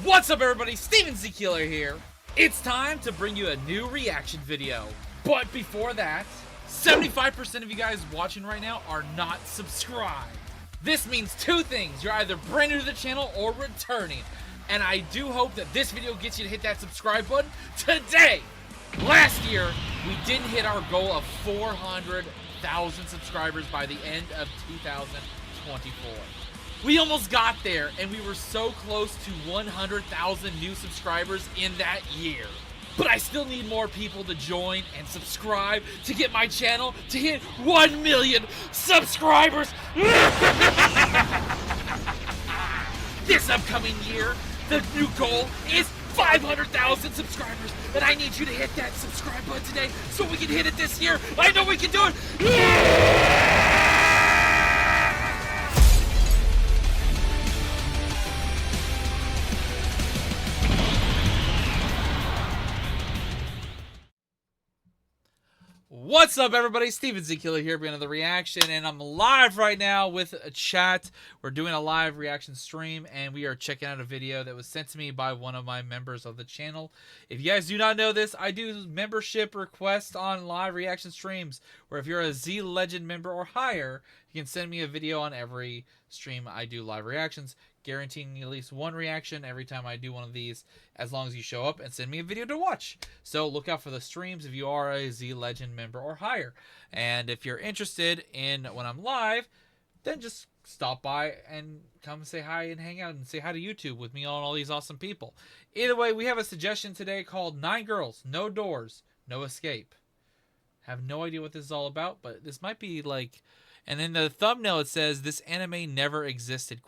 What's up everybody, Steven Z Killer here. It's time to bring you a new reaction video. But before that, 75% of you guys watching right now are not subscribed. This means two things. You're either brand new to the channel or returning. And I do hope that this video gets you to hit that subscribe button today. Last year, we didn't hit our goal of 400,000 subscribers by the end of 2024. We almost got there, and we were so close to 100,000 new subscribers in that year. But I still need more people to join and subscribe to get my channel to hit 1 million subscribers. This upcoming year, the new goal is 500,000 subscribers, and I need you to hit that subscribe button today so we can hit it this year. I know we can do it. What's up everybody, Steven Z Killer here, bringing another reaction, and I'm live right now with a chat. We're doing a live reaction stream, and we are checking out a video that was sent to me by one of my members of the channel. If you guys do not know this, I do membership requests on live reaction streams, where if you're a Z Legend member or higher, you can send me a video on every stream I do live reactions, guaranteeing at least one reaction every time I do one of these, as long as you show up and send me a video to watch. So look out for the streams if you are a Z Legend member or higher. And if you're interested in when I'm live, then just stop by and come say hi and hang out and say hi to YouTube with me on all these awesome people. Either way, we have a suggestion today called 9 Girls, No Doors, No Escape. Have no idea what this is all about, but this might be like... And in the thumbnail it says, "This anime never existed?" ?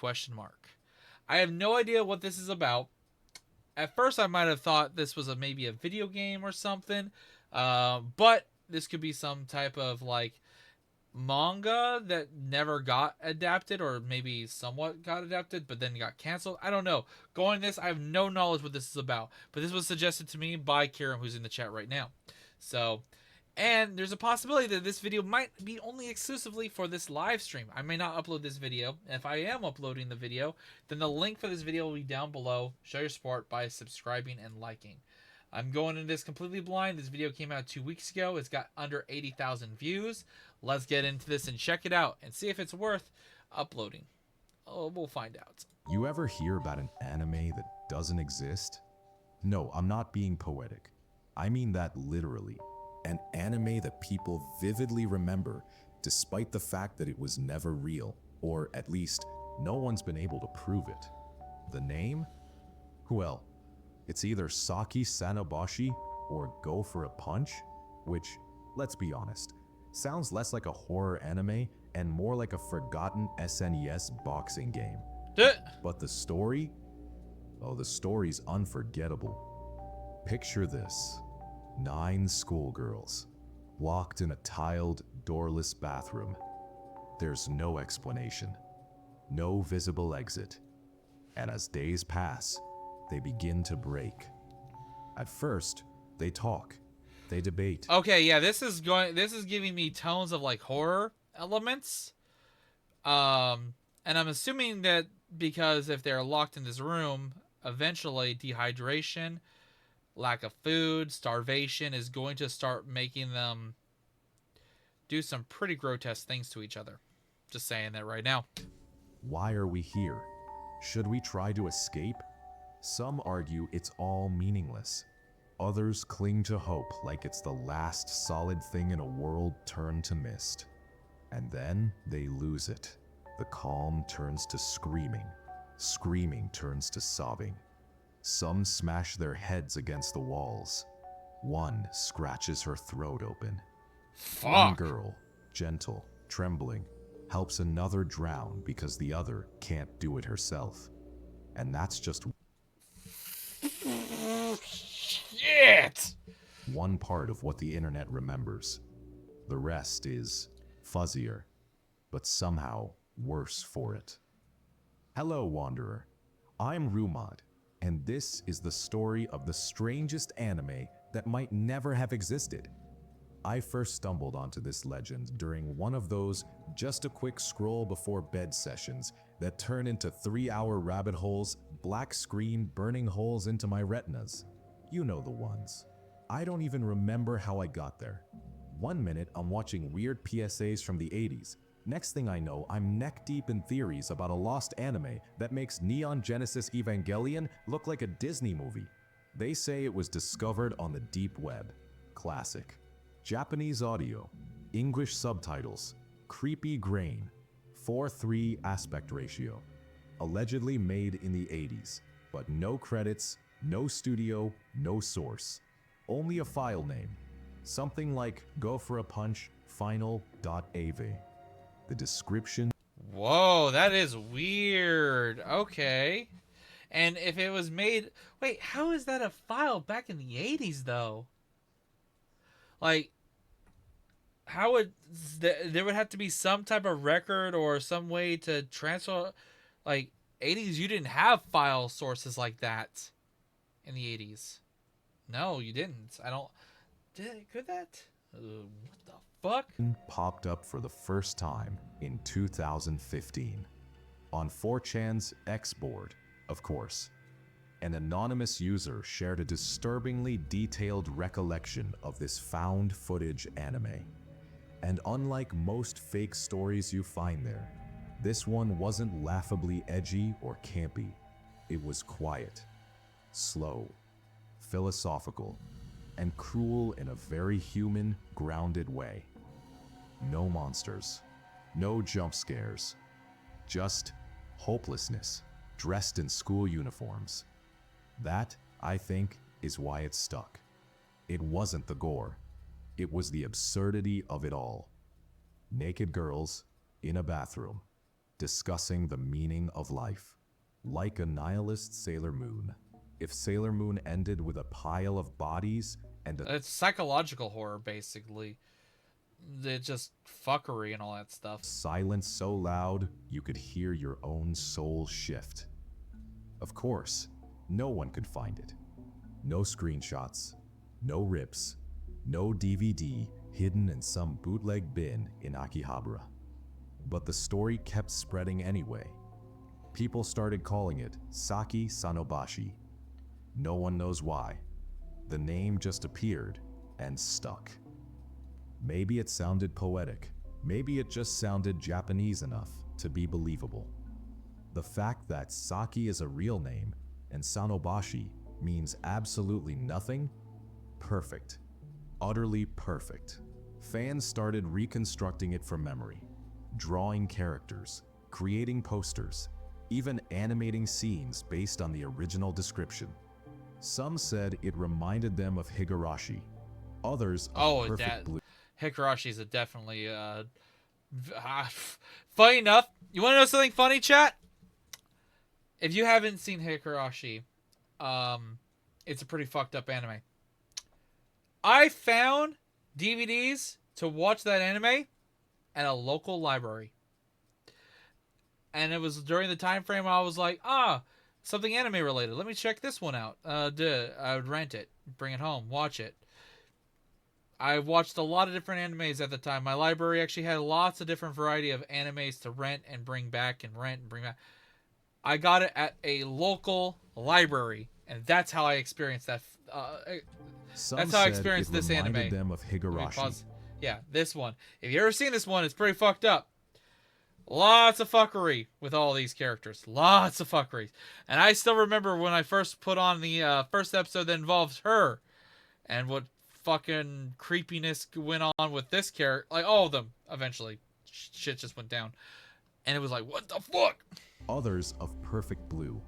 I have no idea what this is about. At first I might have thought this was maybe a video game or something, but this could be some type of like manga that never got adapted, or maybe somewhat got adapted but then got canceled. I don't know. Going this, I have no knowledge what this is about, but this was suggested to me by Kieran, who's in the chat right now. So, and there's a possibility that this video might be only exclusively for this live stream. I may not upload this video. If I am uploading the video, then the link for this video will be down below. Show your support by subscribing and liking. I'm going into this completely blind. This video came out 2 weeks ago. It's got under 80,000 views. Let's get into this and check it out and see if it's worth uploading. Oh, we'll find out. You ever hear about an anime that doesn't exist? No, I'm not being poetic. I mean that literally. An anime that people vividly remember despite the fact that it was never real, or at least no one's been able to prove it. The name? Well, it's either Saki Sanobashi or Go for a Punch, which, let's be honest, sounds less like a horror anime and more like a forgotten SNES boxing game. But the story? Oh, the story's unforgettable. Picture this. 9 schoolgirls, locked in a tiled, doorless bathroom. There's no explanation, no visible exit. And as days pass, they begin to break. At first, they talk, they debate. Okay, yeah, this is giving me tones of like horror elements. And I'm assuming that because if they're locked in this room, eventually dehydration, lack of food, starvation is going to start making them do some pretty grotesque things to each other. Just saying that right now. Why are we here? Should we try to escape? Some argue it's all meaningless. Others cling to hope like it's the last solid thing in a world turned to mist. And then they lose it. The calm turns to screaming. Screaming turns to sobbing. Some smash their heads against the walls. One scratches her throat open. Fuck. One girl, gentle, trembling, helps another drown because the other can't do it herself. And that's just shit. One part of what the internet remembers. The rest is fuzzier, but somehow worse for it. Hello, Wanderer. I'm Rumad. And this is the story of the strangest anime that might never have existed. I first stumbled onto this legend during one of those just a quick scroll before bed sessions that turn into 3-hour rabbit holes, black screen burning holes into my retinas. You know the ones. I don't even remember how I got there. One minute I'm watching weird PSAs from the 80s. Next thing I know, I'm neck deep in theories about a lost anime that makes Neon Genesis Evangelion look like a Disney movie. They say it was discovered on the deep web. Classic. Japanese audio, English subtitles, creepy grain, 4:3 aspect ratio. Allegedly made in the 80s, but no credits, no studio, no source. Only a file name. Something like Go for a Punch final.av. The description. Whoa, that is weird. Okay. And if it was made... Wait, how is that a file back in the 80s, though? Like, how would... There would have to be some type of record or some way to transfer... Like, 80s, you didn't have file sources like that in the 80s. No, you didn't. I don't... Could that? What the fuck? Popped up for the first time in 2015 on 4chan's X board, of course. An anonymous user shared a disturbingly detailed recollection of this found footage anime. And unlike most fake stories you find there, this one wasn't laughably edgy or campy. It was quiet, slow, philosophical, and cruel in a very human, grounded way. No monsters, no jump scares, just hopelessness dressed in school uniforms. That, I think, is why it stuck. It wasn't the gore. It was the absurdity of it all. Naked girls in a bathroom, discussing the meaning of life. Like a nihilist Sailor Moon. If Sailor Moon ended with a pile of bodies and a... It's psychological horror, basically. It's just fuckery and all that stuff. Silence so loud you could hear your own soul shift. Of course, no one could find it. No screenshots, no rips, no DVD hidden in some bootleg bin in Akihabara. But the story kept spreading anyway. People started calling it Saki Sanobashi. No one knows why. The name just appeared and stuck. Maybe it sounded poetic. Maybe it just sounded Japanese enough to be believable. The fact that Saki is a real name and Sanobashi means absolutely nothing? Perfect. Utterly perfect. Fans started reconstructing it from memory, drawing characters, creating posters, even animating scenes based on the original description. Some said it reminded them of Higurashi, others of Perfect Blue. Higurashi's a definitely funny enough. You want to know something funny, chat? If you haven't seen Higurashi, it's a pretty fucked up anime. I found DVDs to watch that anime at a local library. And it was during the time frame I was like, something anime related. Let me check this one out. I would rent it, bring it home, watch it. I watched a lot of different animes at the time. My library actually had lots of different variety of animes to rent and bring back and rent and bring back. I got it at a local library, and that's how I experienced that. That's how I experienced this anime. Them of Higurashi. Yeah, this one. If you ever seen this one, it's pretty fucked up. Lots of fuckery with all these characters. Lots of fuckery. And I still remember when I first put on the first episode that involves her, and what fucking creepiness went on with this character. Like, all of them, eventually. Shit just went down. And it was like, what the fuck? Others of Perfect Blue.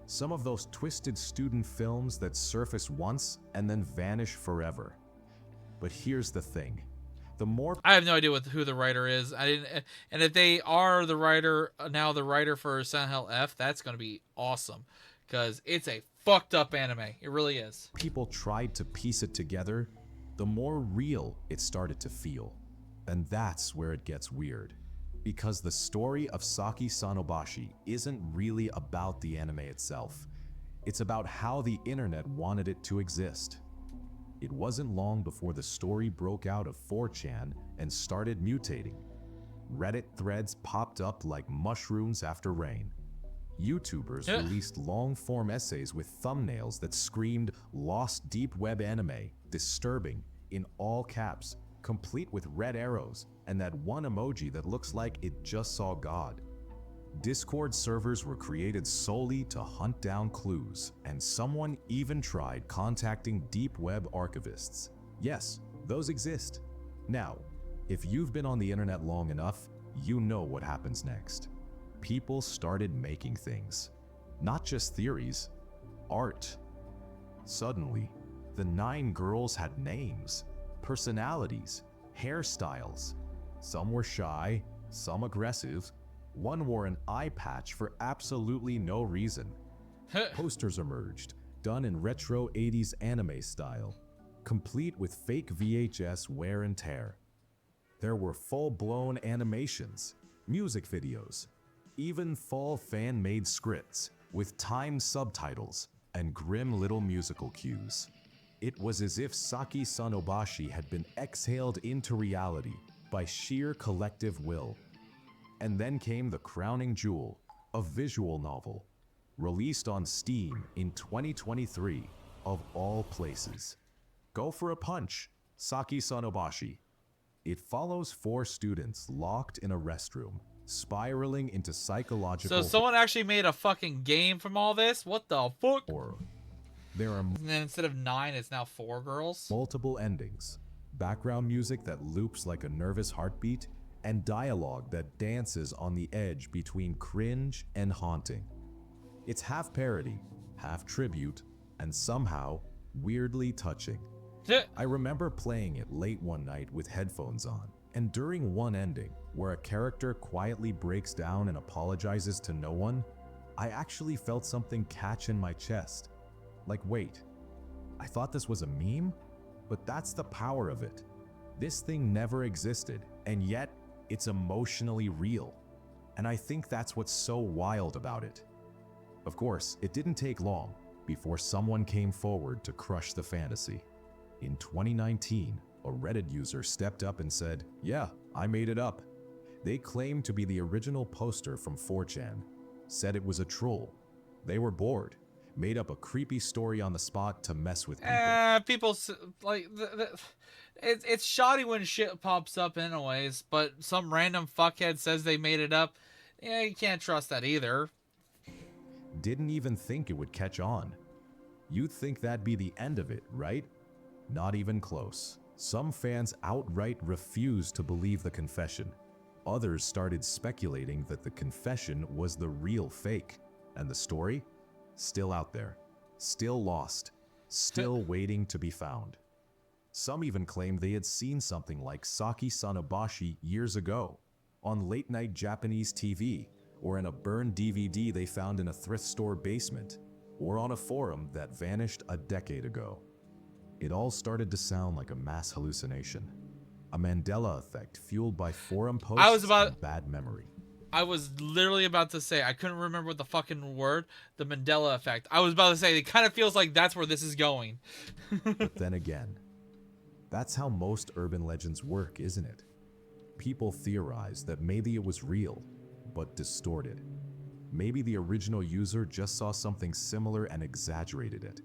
Some of those twisted student films that surface once and then vanish forever. But here's the thing. The more... I have no idea who the writer is. And if they are the writer, now the writer for Silent Hill F, that's going to be awesome. Because it's a fucked up anime. It really is. People tried to piece it together, the more real it started to feel. And that's where it gets weird. Because the story of Saki Sanobashi isn't really about the anime itself. It's about how the internet wanted it to exist. It wasn't long before the story broke out of 4chan and started mutating. Reddit threads popped up like mushrooms after rain. YouTubers released long-form essays with thumbnails that screamed "Lost Deep Web Anime, Disturbing" in all caps, complete with red arrows and that one emoji that looks like it just saw God. Discord servers were created solely to hunt down clues, and someone even tried contacting deep web archivists. Yes, those exist. Now, if you've been on the internet long enough, you know what happens next. People started making things. Not just theories, art. Suddenly, the 9 girls had names, personalities, hairstyles. Some were shy, some aggressive. One wore an eye patch for absolutely no reason. Posters emerged, done in retro 80s anime style, complete with fake VHS wear and tear. There were full-blown animations, music videos, even full fan-made scripts with timed subtitles and grim little musical cues. It was as if Saki Sanobashi had been exhaled into reality by sheer collective will. And then came the crowning jewel, a visual novel, released on Steam in 2023, of all places. Go for a punch, Saki Sanobashi. It follows 4 students locked in a restroom, spiraling into psychological So someone actually made a fucking game from all this? What the fuck? horror. There are And then instead of 9, it's now 4 girls? multiple endings, background music that loops like a nervous heartbeat, and dialogue that dances on the edge between cringe and haunting. It's half parody, half tribute, and somehow weirdly touching. I remember playing it late one night with headphones on, and during one ending, where a character quietly breaks down and apologizes to no one, I actually felt something catch in my chest. Like, wait, I thought this was a meme? But that's the power of it. This thing never existed, and yet it's emotionally real. And I think that's what's so wild about it. Of course, it didn't take long before someone came forward to crush the fantasy. In 2019, a Reddit user stepped up and said, "Yeah, I made it up." They claimed to be the original poster from 4chan, said it was a troll. They were bored, made up a creepy story on the spot to mess with people. People like it's shoddy when shit pops up anyways, but some random fuckhead says they made it up. Yeah, you can't trust that either. Didn't even think it would catch on. You'd think that'd be the end of it, right? Not even close. Some fans outright refused to believe the confession. Others started speculating that the confession was the real fake, and the story? Still out there, still lost, still waiting to be found. Some even claimed they had seen something like Saki Sanobashi years ago, on late-night Japanese TV, or in a burned DVD they found in a thrift store basement, or on a forum that vanished a decade ago. It all started to sound like a mass hallucination, a Mandela effect fueled by forum posts and bad memory. I was literally about to say, I couldn't remember what the fucking word, the Mandela effect. I was about to say, it kind of feels like that's where this is going. But then again, that's how most urban legends work, isn't it? People theorize that maybe it was real, but distorted. Maybe the original user just saw something similar and exaggerated it.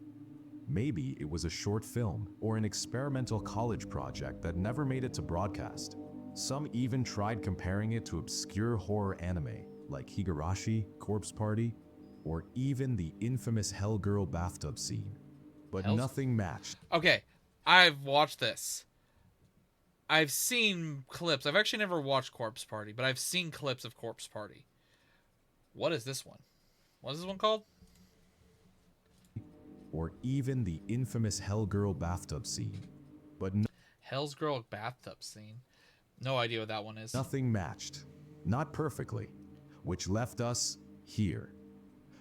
Maybe it was a short film or an experimental college project that never made it to broadcast. Some even tried comparing it to obscure horror anime like Higurashi, Corpse Party, or even the infamous Hellgirl bathtub scene. But nothing matched. Okay, I've watched this. I've seen clips. I've actually never watched Corpse Party, but I've seen clips of Corpse Party. What is this one? What is this one called? Or even the infamous Hellgirl bathtub scene. But Hell's Girl bathtub scene. No idea what that one is. Nothing matched. Not perfectly. Which left us here.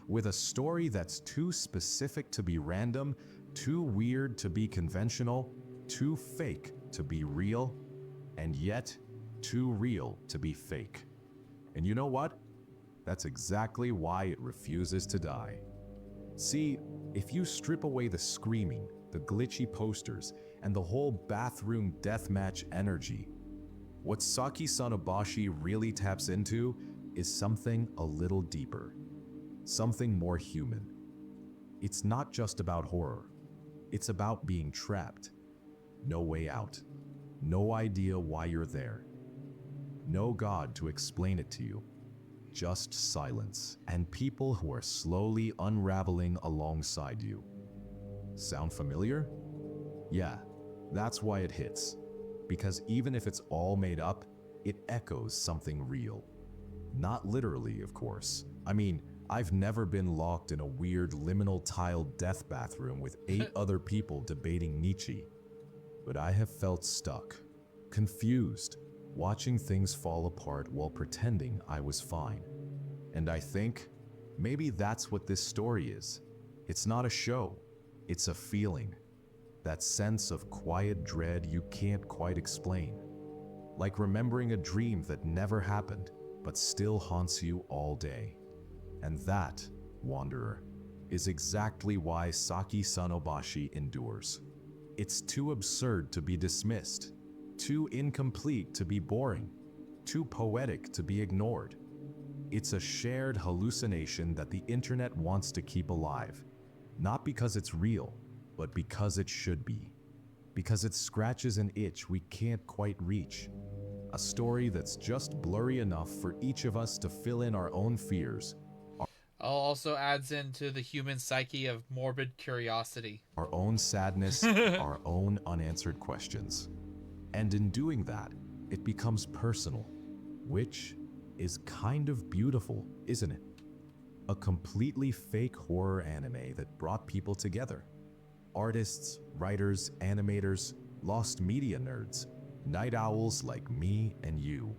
With a story that's too specific to be random, too weird to be conventional, too fake to be real, and yet too real to be fake. And you know what? That's exactly why it refuses to die. See, if you strip away the screaming, the glitchy posters, and the whole bathroom deathmatch energy, What Saki Sanobashi really taps into is something a little deeper, something more human. It's not just about horror. It's about being trapped. No way out. No idea why you're there. No God to explain it to you. Just silence and people who are slowly unraveling alongside you. Sound familiar? Yeah, that's why it hits. Because even if it's all made up, it echoes something real. Not literally, of course. I mean, I've never been locked in a weird liminal tiled death bathroom with 8 other people debating Nietzsche. But I have felt stuck, confused, watching things fall apart while pretending I was fine. And I think maybe that's what this story is. It's not a show, it's a feeling. That sense of quiet dread you can't quite explain. Like remembering a dream that never happened, but still haunts you all day. And that, Wanderer, is exactly why Saki Sanobashi endures. It's too absurd to be dismissed, too incomplete to be boring, too poetic to be ignored. It's a shared hallucination that the internet wants to keep alive, not because it's real, but because it should be. Because it scratches an itch we can't quite reach. A story that's just blurry enough for each of us to fill in our own fears. Also adds into the human psyche of morbid curiosity. Our own sadness, our own unanswered questions. And in doing that, it becomes personal, which is kind of beautiful, isn't it? A completely fake horror anime that brought people together. Artists, writers, animators, lost media nerds, night owls like me and you.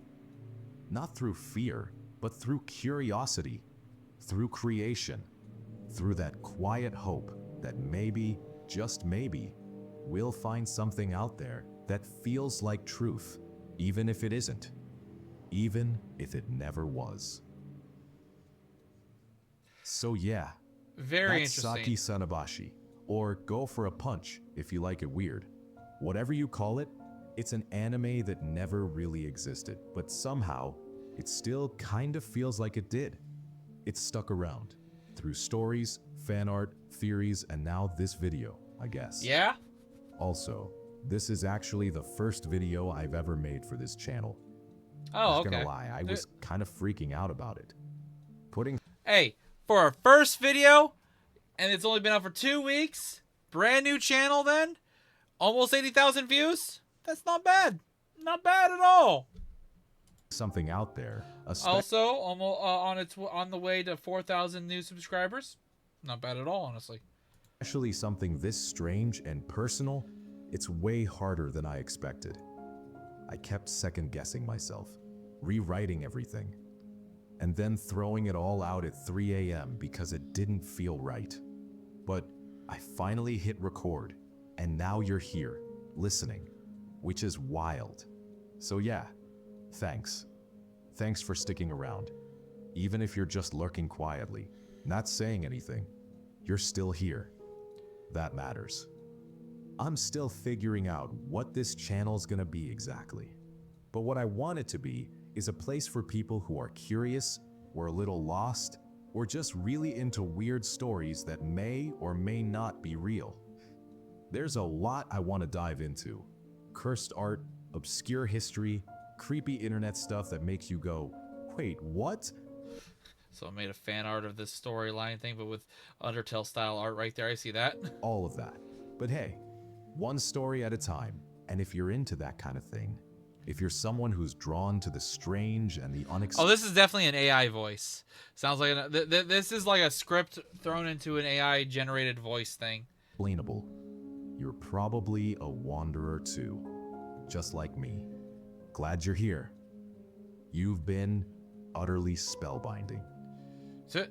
Not through fear, but through curiosity, through creation, through that quiet hope that maybe, just maybe, we'll find something out there that feels like truth, even if it isn't, even if it never was. So yeah, Very that's interesting. Saki Sanobashi. Or Go for a Punch, if you like it weird. Whatever you call it, it's an anime that never really existed, but somehow, it still kind of feels like it did. It's stuck around, through stories, fan art, theories, and now this video, I guess. Yeah? Also, this is actually the first video I've ever made for this channel. Oh, Not okay. gonna lie, I was kind of freaking out about it. Putting Hey, for our first video, and it's only been out for 2 weeks, brand new channel then, almost 80,000 views. That's not bad. Not bad at all. something out there, Also, almost on the way to 4,000 new subscribers. Not bad at all, honestly. especially something this strange and personal, it's way harder than I expected. I kept second-guessing myself, rewriting everything, and then throwing it all out at 3 a.m. because it didn't feel right. But I finally hit record, and now you're here, listening, which is wild. So yeah, thanks. Thanks for sticking around. Even if you're just lurking quietly, not saying anything, you're still here. That matters. I'm still figuring out what this channel's gonna be exactly. But what I want it to be is a place for people who are curious, or a little lost, or just really into weird stories that may or may not be real. There's a lot I want to dive into. Cursed art, obscure history, creepy internet stuff that makes you go, wait, what? So I made a fan art of this storyline thing, but with Undertale style art right there. I see that. All of that. But hey, one story at a time. And if you're into that kind of thing, if you're someone who's drawn to the strange and the Oh, unexplainable, this is definitely an AI voice. Sounds like this is like a script thrown into an AI generated voice thing. you're probably a wanderer too. Just like me. Glad you're here. You've been utterly spellbinding. So,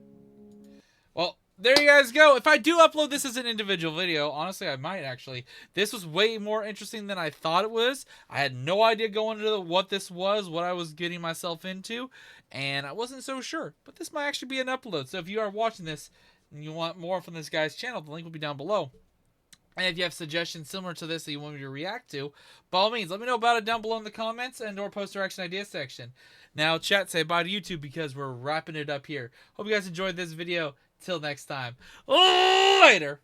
well, there you guys go. If I do upload this as an individual video, honestly, I might actually. This was way more interesting than I thought it was. I had no idea going into what this was, what I was getting myself into, and I wasn't so sure. But this might actually be an upload. So if you are watching this and you want more from this guy's channel, the link will be down below. And if you have suggestions similar to this that you want me to react to, by all means, let me know about it down below in the comments and or post direction idea section. Now, chat, say bye to YouTube because we're wrapping it up here. Hope you guys enjoyed this video. Till next time. Later.